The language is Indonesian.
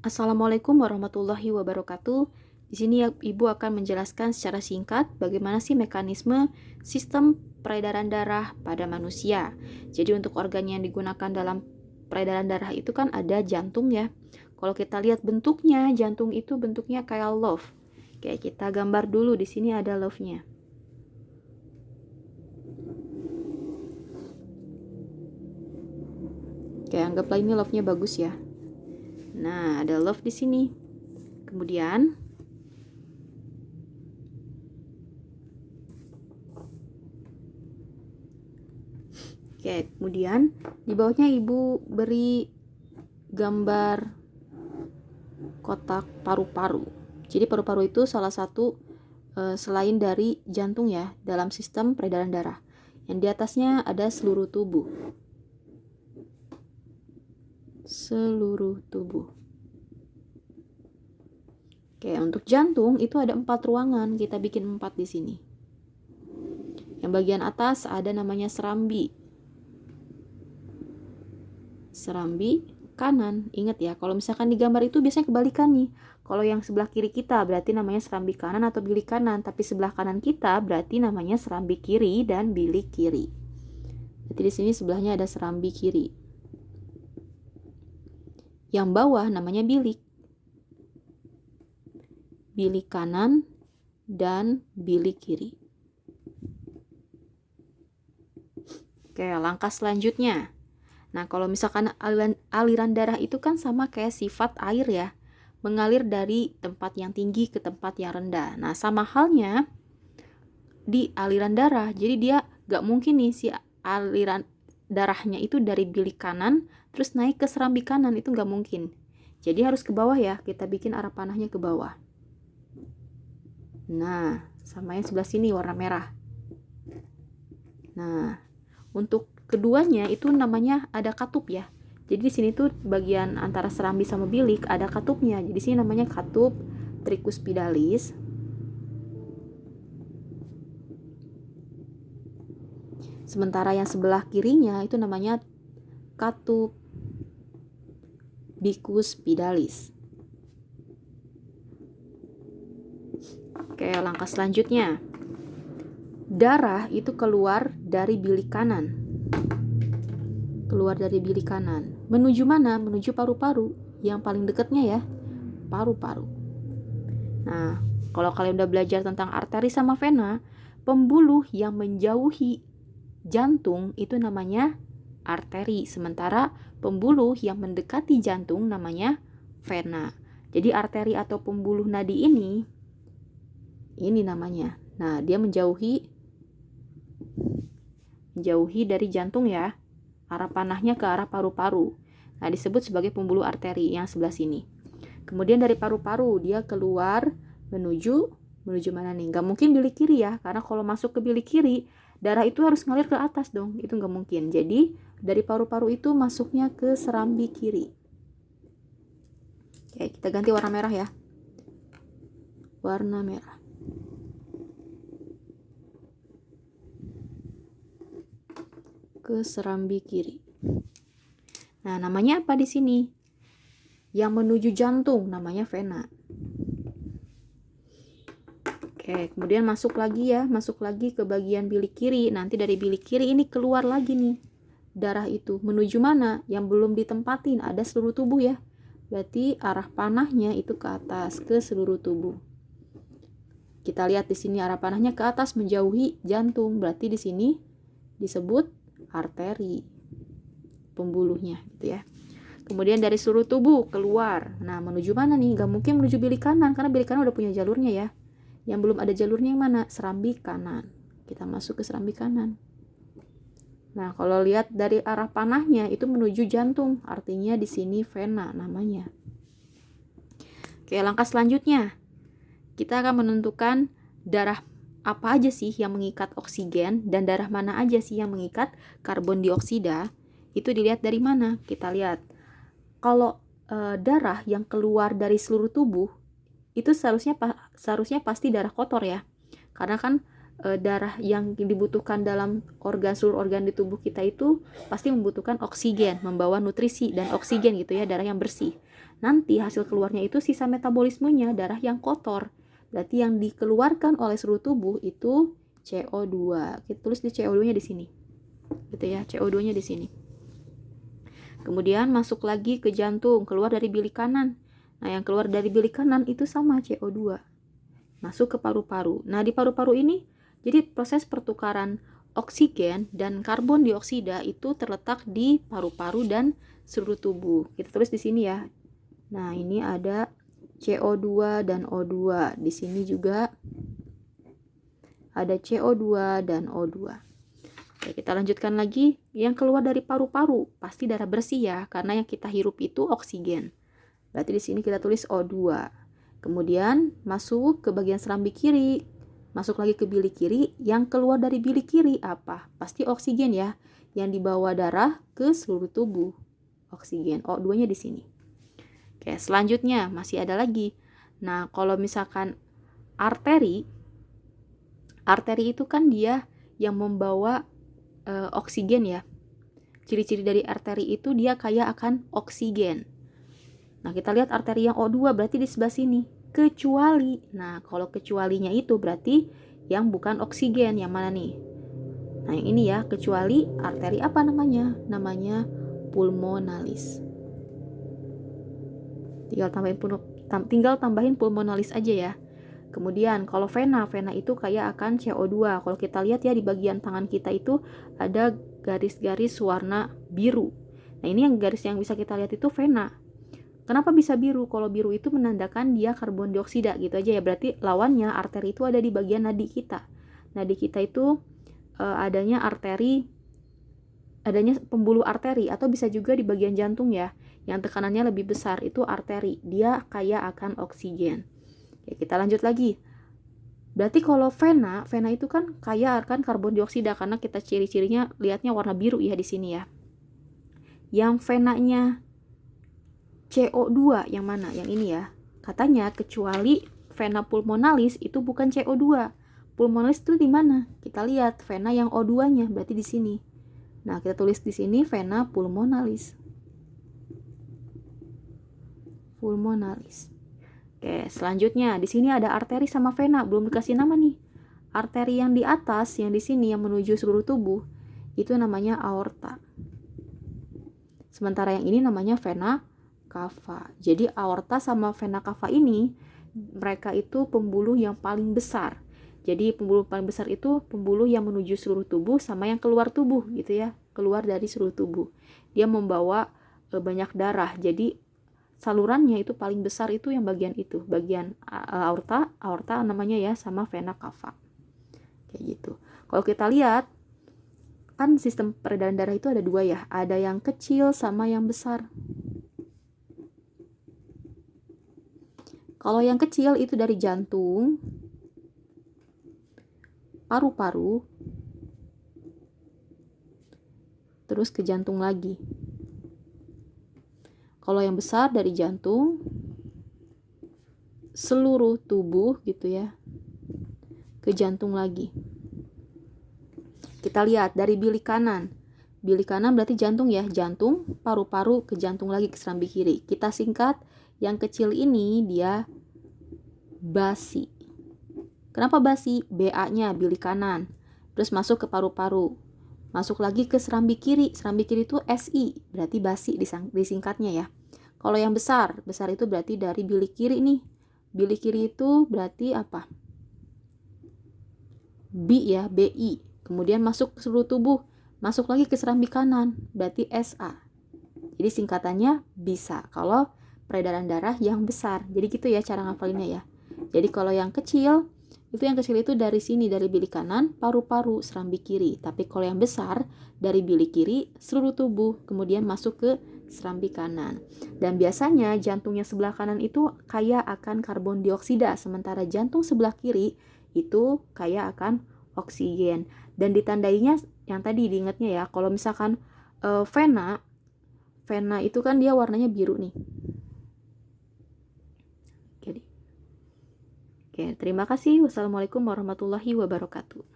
Assalamualaikum warahmatullahi wabarakatuh. Di sini Ibu akan menjelaskan secara singkat bagaimana sih mekanisme sistem peredaran darah pada manusia. Jadi untuk organ yang digunakan dalam peredaran darah itu kan ada jantung ya. Kalau kita lihat bentuknya, jantung itu bentuknya kayak love. Kayak kita gambar dulu, di sini ada love-nya. Oke, anggaplah ini love-nya bagus ya. Nah, ada love di sini. Kemudian di bawahnya Ibu beri gambar kotak paru-paru. Jadi paru-paru itu salah satu selain dari jantung ya dalam sistem peredaran darah. Yang di atasnya ada seluruh tubuh. Seluruh tubuh. Oke, untuk jantung itu ada 4 ruangan, kita bikin 4 di sini. Yang bagian atas ada namanya serambi. Serambi kanan. Ingat ya, kalau misalkan di gambar itu biasanya kebalikan nih. Kalau yang sebelah kiri kita berarti namanya serambi kanan atau bilik kanan, tapi sebelah kanan kita berarti namanya serambi kiri dan bilik kiri. Jadi di sini sebelahnya ada serambi kiri. Yang bawah namanya bilik. Bilik kanan dan bilik kiri. Oke, langkah selanjutnya. Nah, kalau misalkan aliran darah itu kan sama kayak sifat air ya, mengalir dari tempat yang tinggi ke tempat yang rendah. Nah, sama halnya di aliran darah. Jadi dia gak mungkin nih si aliran darahnya itu dari bilik kanan terus naik ke serambi kanan, itu gak mungkin. Jadi harus ke bawah ya, kita bikin arah panahnya ke bawah. Nah, sama yang sebelah sini warna merah. Nah, untuk keduanya itu namanya ada katup ya. Jadi di sini tuh bagian antara serambi sama bilik ada katupnya. Jadi di sini namanya katup tricuspidalis. Sementara yang sebelah kirinya itu namanya katup bicuspidalis. Oke, langkah selanjutnya. Darah itu keluar dari bilik kanan. Keluar dari bilik kanan. Menuju mana? Menuju paru-paru. Yang paling dekatnya ya, paru-paru. Nah, kalau kalian udah belajar tentang arteri sama vena, pembuluh yang menjauhi jantung itu namanya arteri. Sementara pembuluh yang mendekati jantung namanya vena. Jadi arteri atau pembuluh nadi ini namanya. Nah, dia menjauhi dari jantung ya. Arah panahnya ke arah paru-paru. Nah, disebut sebagai pembuluh arteri yang sebelah sini. Kemudian dari paru-paru dia keluar menuju mana nih? Gak mungkin bilik kiri ya, karena kalau masuk ke bilik kiri, darah itu harus ngalir ke atas dong. Itu gak mungkin. Jadi dari paru-paru itu masuknya ke serambi kiri. Oke, kita ganti warna merah ya. Warna merah. Ke serambi kiri. Nah, namanya apa di sini? Yang menuju jantung namanya vena. Oke, kemudian masuk lagi ke bagian bilik kiri. Nanti dari bilik kiri ini keluar lagi nih darah itu. Menuju mana? Yang belum ditempatin, ada seluruh tubuh ya. Berarti arah panahnya itu ke atas, ke seluruh tubuh. Kita lihat di sini arah panahnya ke atas menjauhi jantung. Berarti di sini disebut arteri pembuluhnya gitu ya. Kemudian dari seluruh tubuh keluar. Nah, menuju mana nih? Gak mungkin menuju bilik kanan karena bilik kanan udah punya jalurnya ya. Yang belum ada jalurnya yang mana? Serambi kanan. Kita masuk ke serambi kanan. Nah, kalau lihat dari arah panahnya itu menuju jantung, artinya di sini vena namanya. Oke, langkah selanjutnya. Kita akan menentukan darah apa aja sih yang mengikat oksigen dan darah mana aja sih yang mengikat karbon dioksida. Itu dilihat dari mana? Kita lihat. Kalau darah yang keluar dari seluruh tubuh itu seharusnya pasti darah kotor ya. Karena kan darah yang dibutuhkan dalam seluruh organ di tubuh kita itu pasti membutuhkan oksigen, membawa nutrisi dan oksigen gitu ya, darah yang bersih. Nanti hasil keluarnya itu sisa metabolismenya darah yang kotor. Berarti yang dikeluarkan oleh seluruh tubuh itu CO2. Kita tulis di CO2-nya di sini. Gitu ya, CO2-nya di sini. Kemudian masuk lagi ke jantung, keluar dari bilik kanan. Nah, yang keluar dari bilik kanan itu sama CO2. Masuk ke paru-paru. Nah, di paru-paru ini jadi proses pertukaran oksigen dan karbon dioksida itu terletak di paru-paru dan seluruh tubuh. Kita tulis di sini ya. Nah, ini ada CO2 dan O2. Di sini juga ada CO2 dan O2. Oke, kita lanjutkan lagi. Yang keluar dari paru-paru pasti darah bersih ya, karena yang kita hirup itu oksigen. Berarti di sini kita tulis O2. Kemudian masuk ke bagian serambi kiri. Masuk lagi ke bilik kiri, yang keluar dari bilik kiri apa? Pasti oksigen ya, yang dibawa darah ke seluruh tubuh. Oksigen, O2-nya di sini. Oke, selanjutnya masih ada lagi. Nah, kalau misalkan arteri itu kan dia yang membawa oksigen ya. Ciri-ciri dari arteri itu dia kaya akan oksigen. Nah, kita lihat arteri yang O2 berarti di sebelah sini. Kecuali, nah kalau kecualinya itu berarti yang bukan oksigen, yang mana nih? Nah, yang ini ya, kecuali arteri apa namanya? Namanya pulmonalis. Tinggal tambahin pulmonalis aja ya. Kemudian kalau vena itu kaya akan CO2. Kalau kita lihat ya di bagian tangan kita itu ada garis-garis warna biru. Nah, ini yang garis yang bisa kita lihat itu vena. Kenapa bisa biru? Kalau biru itu menandakan dia karbon dioksida gitu aja ya. Berarti lawannya arteri itu ada di bagian nadi kita. Nadi kita itu adanya pembuluh arteri atau bisa juga di bagian jantung ya. Yang tekanannya lebih besar itu arteri. Dia kaya akan oksigen. Oke, kita lanjut lagi. Berarti kalau vena itu kan kaya akan karbon dioksida karena kita ciri-cirinya lihatnya warna biru ya di sini ya. Yang venanya CO2 yang mana? Yang ini ya. Katanya kecuali vena pulmonalis itu bukan CO2. Pulmonalis itu di mana? Kita lihat vena yang O2-nya berarti di sini. Nah, kita tulis di sini vena pulmonalis. Pulmonalis. Oke, selanjutnya di sini ada arteri sama vena, belum dikasih nama nih. Arteri yang di atas, yang di sini yang menuju seluruh tubuh, itu namanya aorta. Sementara yang ini namanya vena cava. Jadi aorta sama vena cava ini mereka itu pembuluh yang paling besar. Jadi pembuluh paling besar itu pembuluh yang menuju seluruh tubuh sama yang keluar tubuh gitu ya, keluar dari seluruh tubuh. Dia membawa banyak darah. Jadi salurannya itu paling besar itu yang bagian itu, bagian aorta namanya ya, sama vena cava. Kayak gitu. Kalau kita lihat kan sistem peredaran darah itu ada dua ya, ada yang kecil sama yang besar. Kalau yang kecil itu dari jantung, paru-paru, terus ke jantung lagi. Kalau yang besar dari jantung, seluruh tubuh gitu ya, ke jantung lagi. Kita lihat dari bilik kanan. Bilik kanan berarti jantung ya, jantung, paru-paru, ke jantung lagi, ke serambi kiri. Kita singkat, yang kecil ini dia basi. Kenapa basi? BA-nya bilik kanan. Terus masuk ke paru-paru. Masuk lagi ke serambi kiri. Serambi kiri itu SI, berarti basi disingkatnya ya. Kalau yang besar itu berarti dari bilik kiri nih. Bilik kiri itu berarti apa? B ya, BI. Kemudian masuk ke seluruh tubuh. Masuk lagi ke serambi kanan, berarti SA. Jadi singkatannya bisa kalau peredaran darah yang besar. Jadi gitu ya cara ngafalinnya ya. Jadi kalau yang kecil itu dari sini, dari bilik kanan, paru-paru, serambi kiri. Tapi kalau yang besar dari bilik kiri, seluruh tubuh, kemudian masuk ke serambi kanan. Dan biasanya jantungnya sebelah kanan itu kaya akan karbon dioksida, sementara jantung sebelah kiri itu kaya akan oksigen. Dan ditandainya yang tadi diingatnya ya, kalau misalkan vena itu kan dia warnanya biru nih. Oke, terima kasih. Wassalamualaikum warahmatullahi wabarakatuh.